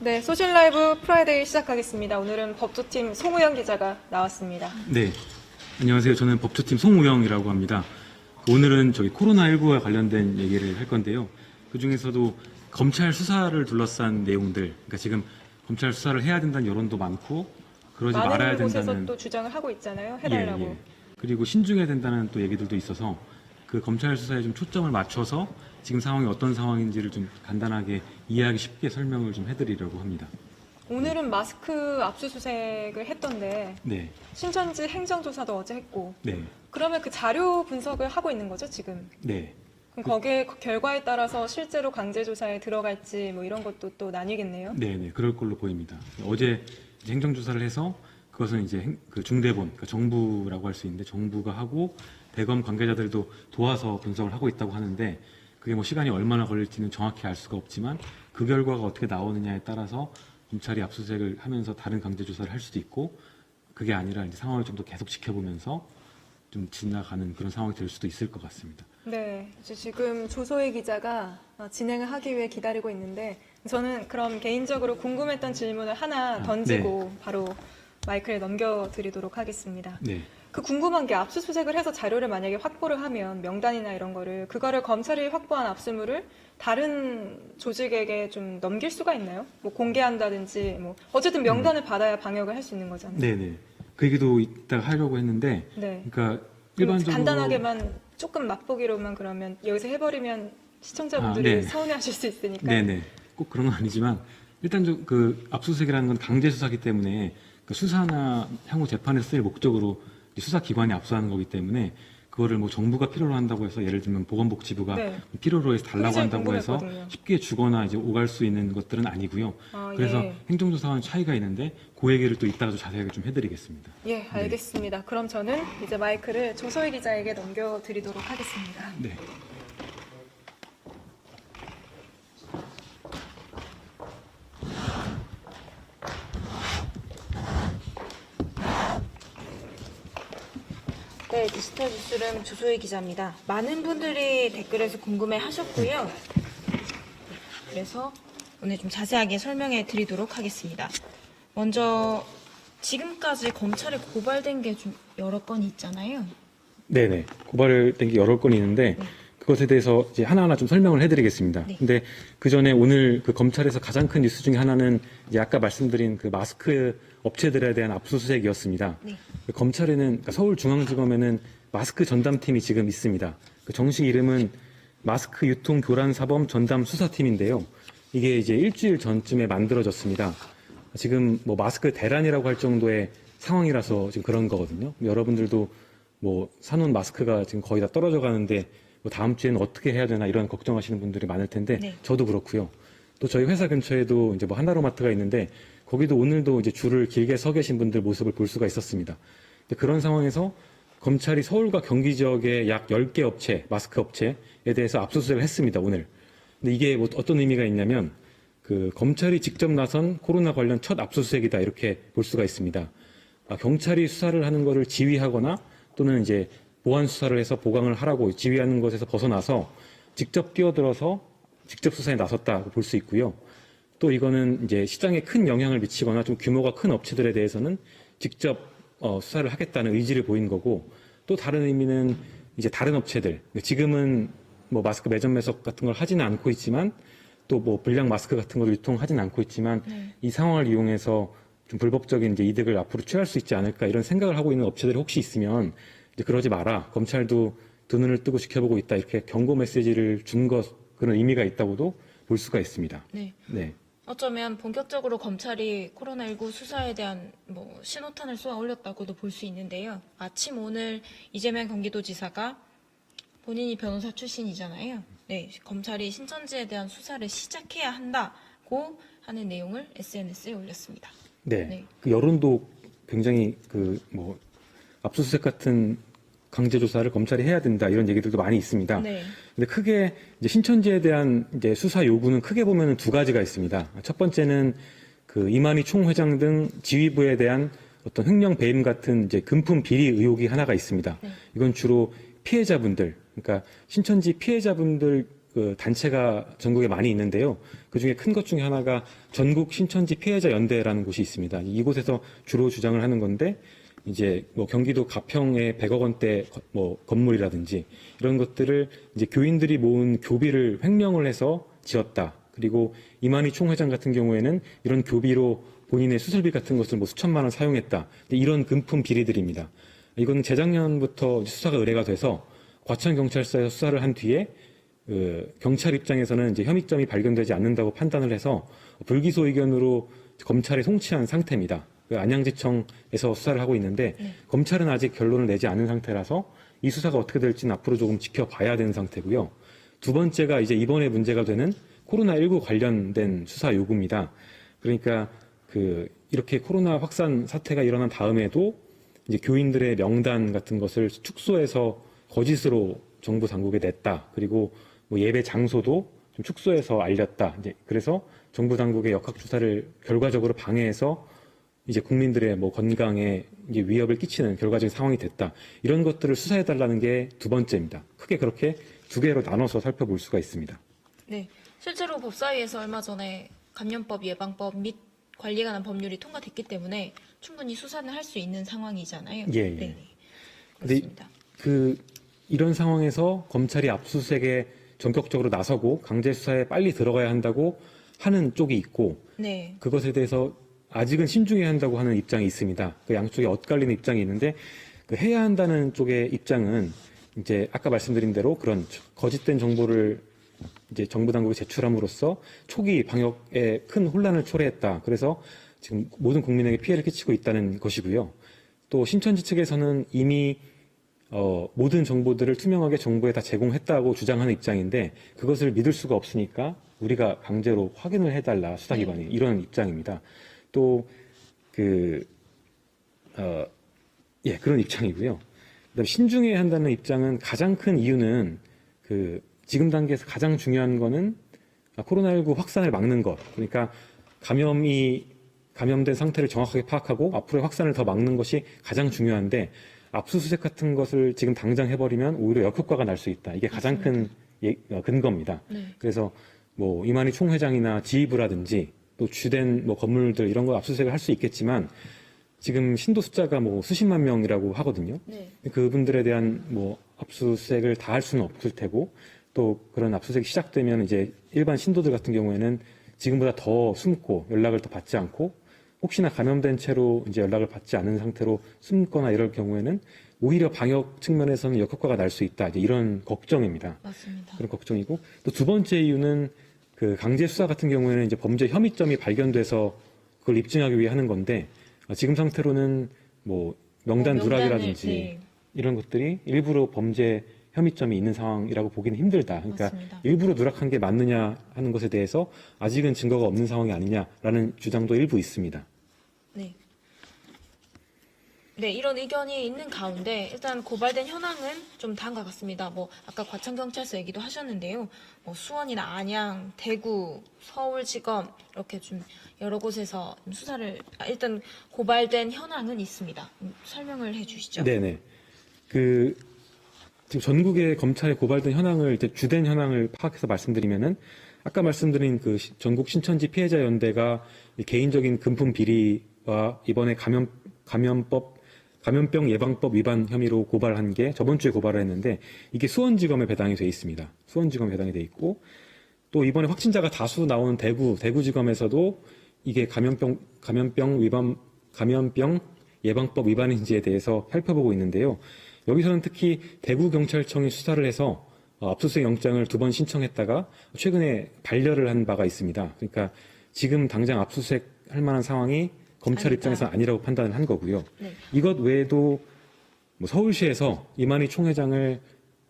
네, 소셜라이브 프라이데이 시작하겠습니다. 오늘은 법조팀 송우영 기자가 나왔습니다. 네, 안녕하세요. 저는 법조팀 송우영이라고 합니다. 오늘은 저희 코로나19와 관련된 얘기를 할 건데요. 그 중에서도 검찰 수사를 둘러싼 내용들, 그러니까 지금 검찰 수사를 해야 된다는 여론도 많고 그러지 말아야 많은 된다는 곳에서 또 주장을 하고 있잖아요. 해달라고. 예. 그리고 신중해야 된다는 또 얘기들도 있어서 그 검찰 수사에 좀 초점을 맞춰서 지금 상황이 어떤 상황인지를 좀 간단하게 이해하기 쉽게 설명을 좀 해드리려고 합니다. 오늘은 마스크 압수수색을 했던데 네, 신천지 행정조사도 어제 했고 네, 그러면 그 자료 분석을 하고 있는 거죠 지금? 네. 그럼 거기에 결과에 따라서 실제로 강제조사에 들어갈지 뭐 이런 것도 또 나뉘겠네요. 네, 그럴 걸로 보입니다. 어제 이제 행정조사를 해서 그것은 이제 그 중대본, 그러니까 정부라고 할 수 있는데 정부가 하고 대검 관계자들도 도와서 분석을 하고 있다고 하는데 그게 뭐 시간이 얼마나 걸릴지는 정확히 알 수가 없지만 그 결과가 어떻게 나오느냐에 따라서 검찰이 압수수색을 하면서 다른 강제조사를 할 수도 있고 그게 아니라 이제 상황을 좀 더 계속 지켜보면서 좀 지나가는 그런 상황이 될 수도 있을 것 같습니다. 네, 이제 지금 조소희 기자가 진행을 하기 위해 기다리고 있는데 저는 그럼 개인적으로 궁금했던 질문을 하나 던지고 바로 마이크를 넘겨드리도록 하겠습니다. 네. 그 궁금한 게 압수수색을 해서 자료를 만약에 확보를 하면 명단이나 이런 거를 그거를 검찰이 확보한 압수물을 다른 조직에게 좀 넘길 수가 있나요? 뭐 공개한다든지 뭐 어쨌든 명단을 받아야 방역을 할 수 있는 거잖아요. 네네. 그 얘기도 이따가 하려고 했는데 네. 그러니까 일반적으로 간단하게만 조금 맛보기로만 그러면 여기서 해버리면 시청자분들이 네. 서운해하실 수 있으니까. 네네. 꼭 그런 건 아니지만 일단 그 압수수색이라는 건 강제 수사기 때문에 그 수사나 향후 재판에 쓸 목적으로 수사기관이 압수하는 거기 때문에 그거를 뭐 정부가 필요로 한다고 해서 예를 들면 보건복지부가 네. 필요로 해서 달라고 그게 제일 한다고 해서 궁금했거든요. 쉽게 주거나 이제 오갈 수 있는 것들은 아니고요. 그래서 예. 행정조사와는 차이가 있는데 그 얘기를 또 이따가 좀 자세하게 좀 해드리겠습니다. 예, 알겠습니다. 그럼 저는 이제 마이크를 조소희 기자에게 넘겨드리도록 하겠습니다. 네. 네, 디지털 뉴스룸 조소희 기자입니다. 많은 분들이 댓글에서 궁금해 하셨고요. 그래서 오늘 좀 자세하게 설명해 드리도록 하겠습니다. 먼저 지금까지 검찰에 고발된 게 좀 여러 건 있잖아요. 네네. 고발된 게 여러 건이 있는데 그것에 대해서 이제 하나하나 좀 설명을 해드리겠습니다. 네. 근데 그 전에 오늘 그 검찰에서 가장 큰 뉴스 중에 하나는 이제 아까 말씀드린 그 마스크 업체들에 대한 압수수색이었습니다. 네. 검찰에는 그러니까 서울중앙지검에는 마스크 전담팀이 지금 있습니다. 그 정식 이름은 마스크 유통 교란 사범 전담 수사팀인데요. 이게 이제 일주일 전쯤에 만들어졌습니다. 지금 뭐 마스크 대란이라고 할 정도의 상황이라서 지금 그런 거거든요. 여러분들도 뭐 사놓은 마스크가 지금 거의 다 떨어져 가는데 뭐 다음 주에는 어떻게 해야 되나 이런 걱정하시는 분들이 많을 텐데 네. 저도 그렇고요. 또 저희 회사 근처에도 이제 뭐 하나로마트가 있는데 거기도 오늘도 이제 줄을 길게 서 계신 분들 모습을 볼 수가 있었습니다. 근데 그런 상황에서 검찰이 서울과 경기 지역의 약 10개 업체, 마스크 업체에 대해서 압수수색을 했습니다, 오늘. 근데 이게 뭐 어떤 의미가 있냐면 그 검찰이 직접 나선 코로나 관련 첫 압수수색이다 이렇게 볼 수가 있습니다. 경찰이 수사를 하는 것을 지휘하거나 또는 이제 보안 수사를 해서 보강을 하라고 지휘하는 것에서 벗어나서 직접 뛰어들어서 직접 수사에 나섰다고 볼 수 있고요. 또 이거는 이제 시장에 큰 영향을 미치거나 좀 규모가 큰 업체들에 대해서는 직접 수사를 하겠다는 의지를 보인 거고 또 다른 의미는 이제 다른 업체들 지금은 뭐 마스크 매점 매석 같은 걸 하지는 않고 있지만 또 뭐 불량 마스크 같은 걸 유통하지는 않고 있지만 이 상황을 이용해서 좀 불법적인 이제 이득을 앞으로 취할 수 있지 않을까 이런 생각을 하고 있는 업체들이 혹시 있으면 이제 그러지 마라. 검찰도 두 눈을 뜨고 지켜보고 있다. 이렇게 경고 메시지를 준 것 그런 의미가 있다고도 볼 수가 있습니다. 네. 네. 어쩌면 본격적으로 검찰이 코로나19 수사에 대한 뭐 신호탄을 쏘아 올렸다고도 볼 수 있는데요. 마침 오늘 이재명 경기도지사가 본인이 변호사 출신이잖아요. 네, 검찰이 신천지에 대한 수사를 시작해야 한다고 하는 내용을 SNS에 올렸습니다. 네. 네. 그 여론도 굉장히 그 뭐 압수수색 같은 강제 조사를 검찰이 해야 된다 이런 얘기들도 많이 있습니다. 네. 근데 크게 이제 신천지에 대한 이제 수사 요구는 크게 보면은 두 가지가 있습니다. 첫 번째는 그 이만희 총회장 등 지휘부에 대한 어떤 횡령 배임 같은 이제 금품 비리 의혹이 하나가 있습니다. 네. 이건 주로 피해자분들, 그러니까 신천지 피해자분들 그 단체가 전국에 많이 있는데요. 그 중에 큰 것 중에 하나가 전국 신천지 피해자 연대라는 곳이 있습니다. 이곳에서 주로 주장을 하는 건데, 이제 뭐 경기도 가평의 100억 원대 뭐 건물이라든지 이런 것들을 이제 교인들이 모은 교비를 횡령을 해서 지었다. 그리고 이만희 총회장 같은 경우에는 이런 교비로 본인의 수술비 같은 것을 뭐 수천만 원 사용했다. 이런 금품 비리들입니다. 이건 재작년부터 수사가 의뢰가 돼서 과천경찰서에서 수사를 한 뒤에 경찰 입장에서는 이제 혐의점이 발견되지 않는다고 판단을 해서 불기소 의견으로 검찰에 송치한 상태입니다. 안양지청에서 수사를 하고 있는데 검찰은 아직 결론을 내지 않은 상태라서 이 수사가 어떻게 될지는 앞으로 조금 지켜봐야 되는 상태고요. 두 번째가 이제 이번에 문제가 되는 코로나19 관련된 수사 요구입니다. 그러니까 이렇게 코로나 확산 사태가 일어난 다음에도 이제 교인들의 명단 같은 것을 축소해서 거짓으로 정부 당국에 냈다. 그리고 뭐 예배 장소도 좀 축소해서 알렸다. 이제 그래서 정부 당국의 역학조사를 결과적으로 방해해서 이제 국민들의 뭐 건강에 이제 위협을 끼치는 결과적인 상황이 됐다. 이런 것들을 수사해달라는 게 두 번째입니다. 크게 그렇게 두 개로 나눠서 살펴볼 수가 있습니다. 네, 실제로 법사위에서 얼마 전에 감염법 예방법 및 관리에 관한 법률이 통과됐기 때문에 충분히 수사는 할 수 있는 상황이잖아요. 예, 예. 네, 근데 그렇습니다. 이런 상황에서 검찰이 압수수색에 전격적으로 나서고 강제 수사에 빨리 들어가야 한다고 하는 쪽이 있고, 네, 그것에 대해서 아직은 신중해야 한다고 하는 입장이 있습니다. 그 양쪽에 엇갈리는 입장이 있는데, 해야 한다는 쪽의 입장은 이제 아까 말씀드린 대로 그런 거짓된 정보를 이제 정부 당국에 제출함으로써 초기 방역에 큰 혼란을 초래했다. 그래서 지금 모든 국민에게 피해를 끼치고 있다는 것이고요. 또 신천지 측에서는 이미 모든 정보들을 투명하게 정부에 다 제공했다고 주장하는 입장인데, 그것을 믿을 수가 없으니까 우리가 강제로 확인을 해달라, 수사기관이. 이런 입장입니다. 또 그런 입장이고요. 그다음에 신중해야 한다는 입장은 가장 큰 이유는 지금 단계에서 가장 중요한 거는 코로나19 확산을 막는 것. 그러니까 감염된 상태를 정확하게 파악하고 앞으로의 확산을 더 막는 것이 가장 중요한데, 압수수색 같은 것을 지금 당장 해버리면 오히려 역효과가 날 수 있다. 이게 가장 큰 근거입니다. 네. 그래서 뭐 이만희 총회장이나 지휘부라든지 또 주된 뭐 건물들 이런 거 압수수색을 할 수 있겠지만, 지금 신도 숫자가 뭐 수십만 명이라고 하거든요. 네. 그분들에 대한 뭐 압수수색을 다 할 수는 없을 테고, 또 그런 압수수색이 시작되면 이제 일반 신도들 같은 경우에는 지금보다 더 숨고 연락을 더 받지 않고, 혹시나 감염된 채로 이제 연락을 받지 않은 상태로 숨거나 이럴 경우에는 오히려 방역 측면에서는 역효과가 날 수 있다. 이제 이런 걱정입니다. 맞습니다. 그런 걱정이고, 또 두 번째 이유는 강제 수사 같은 경우에는 이제 범죄 혐의점이 발견돼서 그걸 입증하기 위해 하는 건데, 지금 상태로는 뭐 명단 누락이라든지 네. 이런 것들이 일부러 범죄 혐의점이 있는 상황이라고 보기는 힘들다. 그러니까 맞습니다. 일부러 누락한 게 맞느냐 하는 것에 대해서 아직은 증거가 없는 상황이 아니냐라는 주장도 일부 있습니다. 네. 네, 이런 의견이 있는 가운데 일단 고발된 현황은 좀 다음과 같습니다. 뭐 아까 과천경찰서 얘기도 하셨는데요. 뭐 수원이나 안양, 대구, 서울지검 이렇게 좀 여러 곳에서 수사를 일단 고발된 현황은 있습니다. 설명을 해주시죠. 네네. 지금 전국의 검찰에 고발된 현황을 이제 주된 현황을 파악해서 말씀드리면은, 아까 말씀드린 전국 신천지 피해자 연대가 개인적인 금품 비리와 이번에 감염병 예방법 위반 혐의로 고발한 게 저번 주에 고발을 했는데, 이게 수원지검에 배당이 돼 있습니다. 수원지검에 배당이 돼 있고, 또 이번에 확진자가 다수 나오는 대구지검에서도 이게 감염병 예방법 위반인지에 대해서 살펴보고 있는데요. 여기서는 특히 대구경찰청이 수사를 해서 압수수색 영장을 2번 신청했다가 최근에 반려를 한 바가 있습니다. 그러니까 지금 당장 압수수색 할 만한 상황이 검찰 아니다. 입장에서는 아니라고 판단을 한 거고요. 네. 이것 외에도 뭐 서울시에서 이만희 총회장을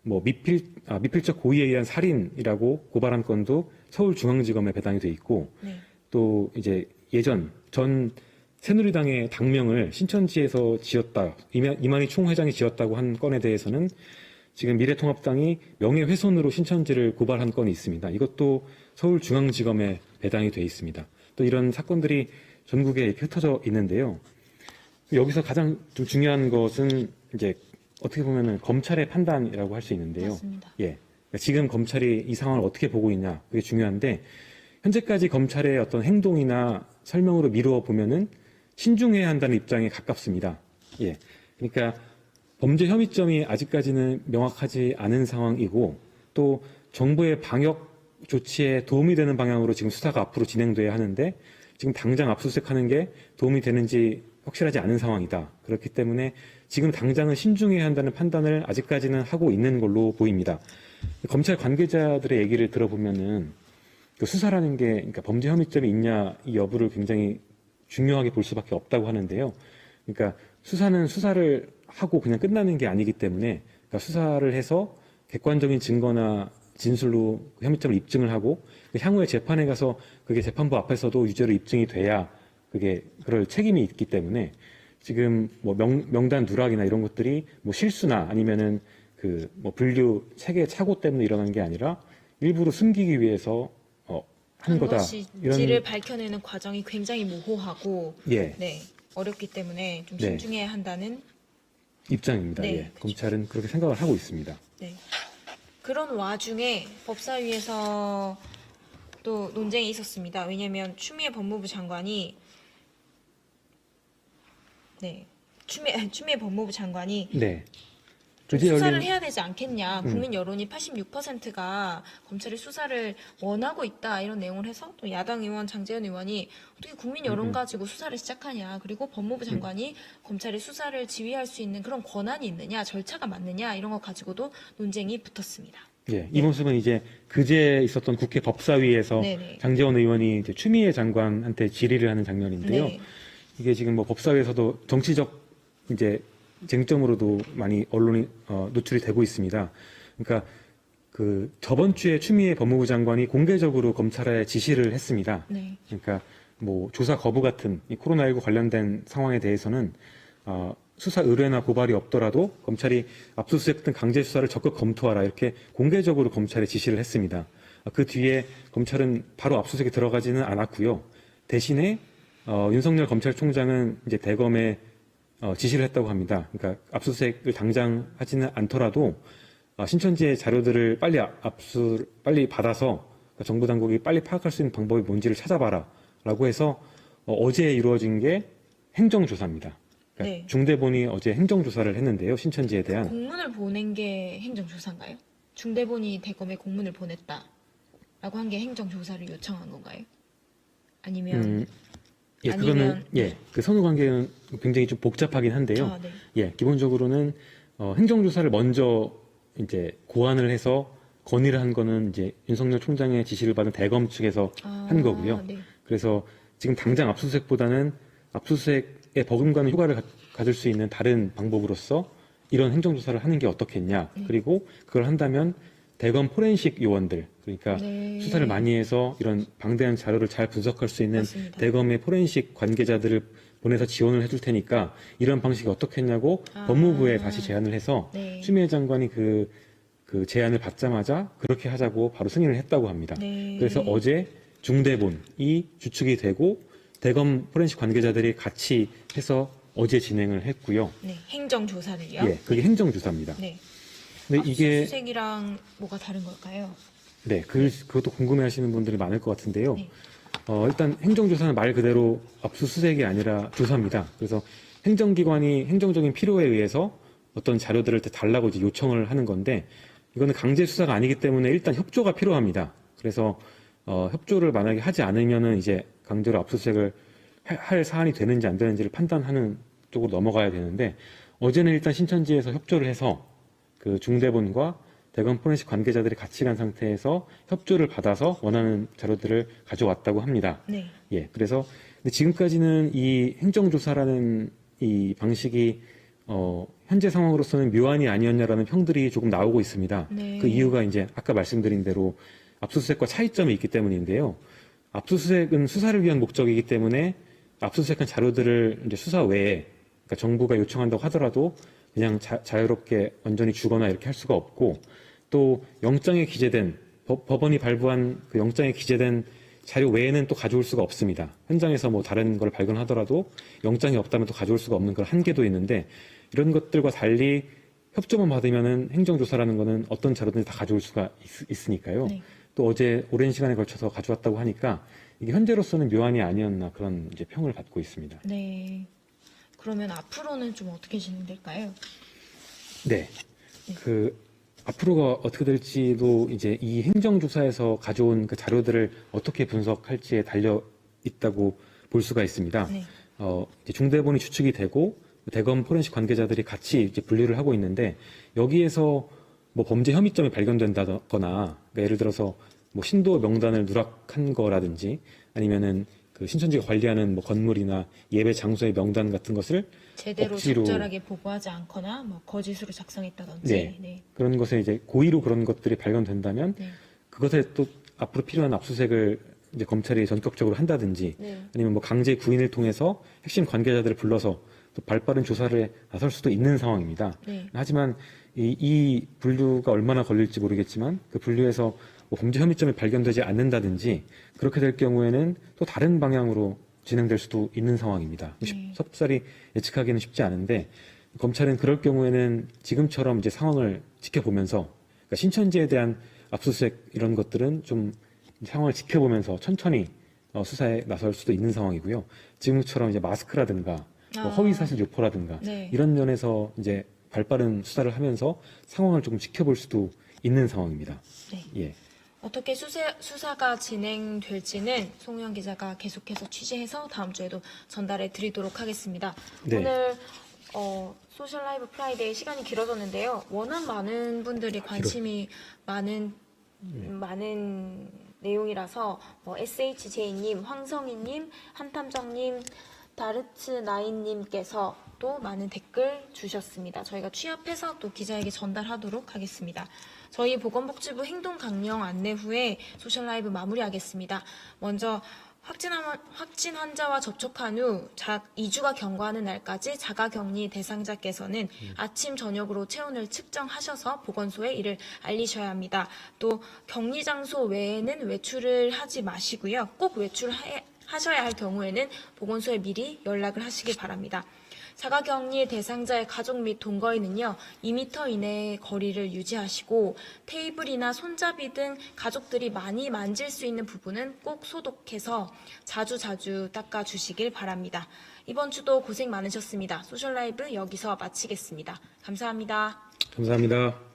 뭐 미필적 고의에 의한 살인이라고 고발한 건도 서울중앙지검에 배당이 돼 있고, 네. 또 이제 전 새누리당의 당명을 신천지에서 지었다, 이만희 총회장이 지었다고 한 건에 대해서는 지금 미래통합당이 명예훼손으로 신천지를 고발한 건이 있습니다. 이것도 서울중앙지검에 배당이 돼 있습니다. 또 이런 사건들이 전국에 이렇게 흩어져 있는데요. 여기서 가장 좀 중요한 것은 이제 어떻게 보면은 검찰의 판단이라고 할 수 있는데요. 맞습니다. 예. 지금 검찰이 이 상황을 어떻게 보고 있냐, 그게 중요한데, 현재까지 검찰의 어떤 행동이나 설명으로 미루어 보면은 신중해야 한다는 입장에 가깝습니다. 예. 그러니까 범죄 혐의점이 아직까지는 명확하지 않은 상황이고, 또 정부의 방역 조치에 도움이 되는 방향으로 지금 수사가 앞으로 진행돼야 하는데, 지금 당장 압수수색하는 게 도움이 되는지 확실하지 않은 상황이다. 그렇기 때문에 지금 당장은 신중해야 한다는 판단을 아직까지는 하고 있는 걸로 보입니다. 검찰 관계자들의 얘기를 들어보면은 그 수사라는 게, 그러니까 범죄 혐의점이 있냐 이 여부를 굉장히 중요하게 볼 수밖에 없다고 하는데요. 그러니까 수사는 수사를 하고 그냥 끝나는 게 아니기 때문에, 그러니까 수사를 해서 객관적인 증거나 진술로 그 혐의점을 입증을 하고 향후에 재판에 가서 그게 재판부 앞에서도 유죄로 입증이 돼야 그게 그럴 책임이 있기 때문에, 지금 뭐 명단 누락이나 이런 것들이 뭐 실수나 아니면은 그 뭐 분류 체계 착오 때문에 일어난 게 아니라 일부러 숨기기 위해서 한 거다. 것인지를 밝혀내는 과정이 굉장히 모호하고 예. 네, 어렵기 때문에 좀 네. 신중해야 한다는 입장입니다. 네, 예. 그렇죠. 검찰은 그렇게 생각을 하고 있습니다. 네. 그런 와중에 법사위에서 또 논쟁이 있었습니다. 왜냐하면 추미애 법무부 장관이 추미애 법무부 장관이 네. 좀 어제 수사를 열린 해야 되지 않겠냐. 국민 여론이 86%가 검찰이 수사를 원하고 있다. 이런 내용을 해서 또 야당 의원 장제원 의원이 어떻게 국민 여론 가지고 수사를 시작하냐. 그리고 법무부 장관이 검찰이 수사를 지휘할 수 있는 그런 권한이 있느냐. 절차가 맞느냐. 이런 거 가지고도 논쟁이 붙었습니다. 예, 이 모습은 이제 그제 있었던 국회 법사위에서 네네. 장제원 의원이 이제 추미애 장관한테 질의를 하는 장면인데요. 네. 이게 지금 뭐 법사위에서도 정치적 이제 쟁점으로도 많이 언론이 노출이 되고 있습니다. 그러니까 그 저번 주에 추미애 법무부 장관이 공개적으로 검찰에 지시를 했습니다. 네. 그러니까 뭐 조사 거부 같은 이 코로나19 관련된 상황에 대해서는 수사 의뢰나 고발이 없더라도 검찰이 압수수색 등 강제 수사를 적극 검토하라, 이렇게 공개적으로 검찰에 지시를 했습니다. 그 뒤에 검찰은 바로 압수수색에 들어가지는 않았고요. 대신에 윤석열 검찰총장은 이제 대검에 지시를 했다고 합니다. 그러니까 압수수색을 당장 하지는 않더라도 신천지의 자료들을 빨리 받아서 정부 당국이 빨리 파악할 수 있는 방법이 뭔지를 찾아봐라라고 해서 어제 이루어진 게 행정조사입니다. 그러니까 네. 중대본이 어제 행정조사를 했는데요. 신천지에 대한. 공문을 보낸 게 행정조사인가요? 중대본이 대검에 공문을 보냈다라고 한 게 행정조사를 요청한 건가요? 아니면 예, 그거는 그 선후 관계는 굉장히 좀 복잡하긴 한데요. 네. 예, 기본적으로는 행정조사를 먼저 이제 고안을 해서 건의를 한 거는 이제 윤석열 총장의 지시를 받은 대검 측에서 한 거고요. 네. 그래서 지금 당장 압수수색보다는 압수수색에 버금가는 효과를 가질 수 있는 다른 방법으로서 이런 행정조사를 하는 게 어떻겠냐. 그리고 그걸 한다면 대검 포렌식 요원들, 그러니까 네. 수사를 많이 해서 이런 방대한 자료를 잘 분석할 수 있는 맞습니다. 대검의 포렌식 관계자들을 보내서 지원을 해줄 테니까 이런 방식이 어떻겠냐고 법무부에 다시 제안을 해서 네. 추미애 장관이 그 제안을 받자마자 그렇게 하자고 바로 승인을 했다고 합니다. 네. 그래서 어제 중대본이 주축이 되고 대검 포렌식 관계자들이 같이 해서 어제 진행을 했고요. 네. 행정조사를요? 예, 그게 행정조사입니다. 네. 근데 이게 압수수색이랑 뭐가 다른 걸까요? 네, 그것도 궁금해하시는 분들이 많을 것 같은데요. 네. 일단 행정조사는 말 그대로 압수수색이 아니라 조사입니다. 그래서 행정기관이 행정적인 필요에 의해서 어떤 자료들을 달라고 이제 요청을 하는 건데, 이거는 강제 수사가 아니기 때문에 일단 협조가 필요합니다. 그래서 협조를 만약에 하지 않으면은 이제 강제로 압수수색을 할 사안이 되는지 안 되는지를 판단하는 쪽으로 넘어가야 되는데, 어제는 일단 신천지에서 협조를 해서 그 중대본과 대검 포렌식 관계자들이 같이 간 상태에서 협조를 받아서 원하는 자료들을 가져왔다고 합니다. 네. 예, 그래서 근데 지금까지는 이 행정조사라는 이 방식이 현재 상황으로서는 묘안이 아니었냐라는 평들이 조금 나오고 있습니다. 네. 그 이유가 이제 아까 말씀드린 대로 압수수색과 차이점이 있기 때문인데요. 압수수색은 수사를 위한 목적이기 때문에 압수수색한 자료들을 이제 수사 외에, 그러니까 정부가 요청한다고 하더라도 그냥 자유롭게 완전히 주거나 이렇게 할 수가 없고, 또 영장에 기재된 법원이 발부한 그 영장에 기재된 자료 외에는 또 가져올 수가 없습니다. 현장에서 뭐 다른 걸 발견하더라도 영장이 없다면 또 가져올 수가 없는 그런 한계도 있는데, 이런 것들과 달리 협조만 받으면은 행정조사라는 거는 어떤 자료든지 다 가져올 수가 있으니까요. 네. 또 어제 오랜 시간에 걸쳐서 가져왔다고 하니까 이게 현재로서는 묘안이 아니었나 그런 이제 평을 받고 있습니다. 네. 그러면 앞으로는 좀 어떻게 진행될까요? 네. 그 앞으로가 어떻게 될지도 이제 이 행정조사에서 가져온 그 자료들을 어떻게 분석할지에 달려 있다고 볼 수가 있습니다. 네. 이제 중대본이 추측이 되고 대검 포렌식 관계자들이 같이 이제 분류를 하고 있는데 여기에서 뭐 범죄 혐의점이 발견된다거나 그러니까 예를 들어서 뭐 신도 명단을 누락한 거라든지 아니면은 그 신천지가 관리하는 뭐 건물이나 예배 장소의 명단 같은 것을 제대로 억지로 적절하게 보고하지 않거나 뭐 거짓으로 작성했다든지. 네. 네. 그런 것에 이제 고의로 그런 것들이 발견된다면 네. 그것에 또 앞으로 필요한 압수수색을 이제 검찰이 전격적으로 한다든지 네. 아니면 뭐 강제 구인을 통해서 핵심 관계자들을 불러서 또 발빠른 조사를 나설 수도 있는 상황입니다. 네. 하지만 이 분류가 얼마나 걸릴지 모르겠지만 그 분류에서 뭐 범죄 혐의점이 발견되지 않는다든지 그렇게 될 경우에는 또 다른 방향으로 진행될 수도 있는 상황입니다. 네. 섭살이 예측하기는 쉽지 않은데 검찰은 그럴 경우에는 지금처럼 이제 상황을 지켜보면서 그러니까 신천지에 대한 압수수색 이런 것들은 좀 상황을 지켜보면서 천천히 수사에 나설 수도 있는 상황이고요. 지금처럼 이제 마스크라든가 뭐 허위사실 유포라든가 네. 이런 면에서 이제 발빠른 수사를 하면서 상황을 조금 지켜볼 수도 있는 상황입니다. 네. 예. 어떻게 수사가 진행될지는 송우영 기자가 계속해서 취재해서 다음 주에도 전달해 드리도록 하겠습니다. 네. 오늘 소셜 라이브 프라이데이 시간이 길어졌는데요. 워낙 많은 분들이 관심이 많은 내용이라서 SHJ님, 황성희님, 한탐정님, 다르츠9님께서 또 많은 댓글 주셨습니다. 저희가 취합해서 또 기자에게 전달하도록 하겠습니다. 저희 보건복지부 행동 강령 안내 후에 소셜 라이브 마무리하겠습니다. 먼저 확진 환자와 접촉한 후 2주가 경과하는 날까지 자가격리 대상자께서는 아침 저녁으로 체온을 측정하셔서 보건소에 이를 알리셔야 합니다. 또 격리 장소 외에는 외출을 하지 마시고요. 꼭 외출하셔야 할 경우에는 보건소에 미리 연락을 하시기 바랍니다. 자가격리 대상자의 가족 및 동거인은요 2m 이내의 거리를 유지하시고 테이블이나 손잡이 등 가족들이 많이 만질 수 있는 부분은 꼭 소독해서 자주 닦아주시길 바랍니다. 이번 주도 고생 많으셨습니다. 소셜 라이브 여기서 마치겠습니다. 감사합니다. 감사합니다.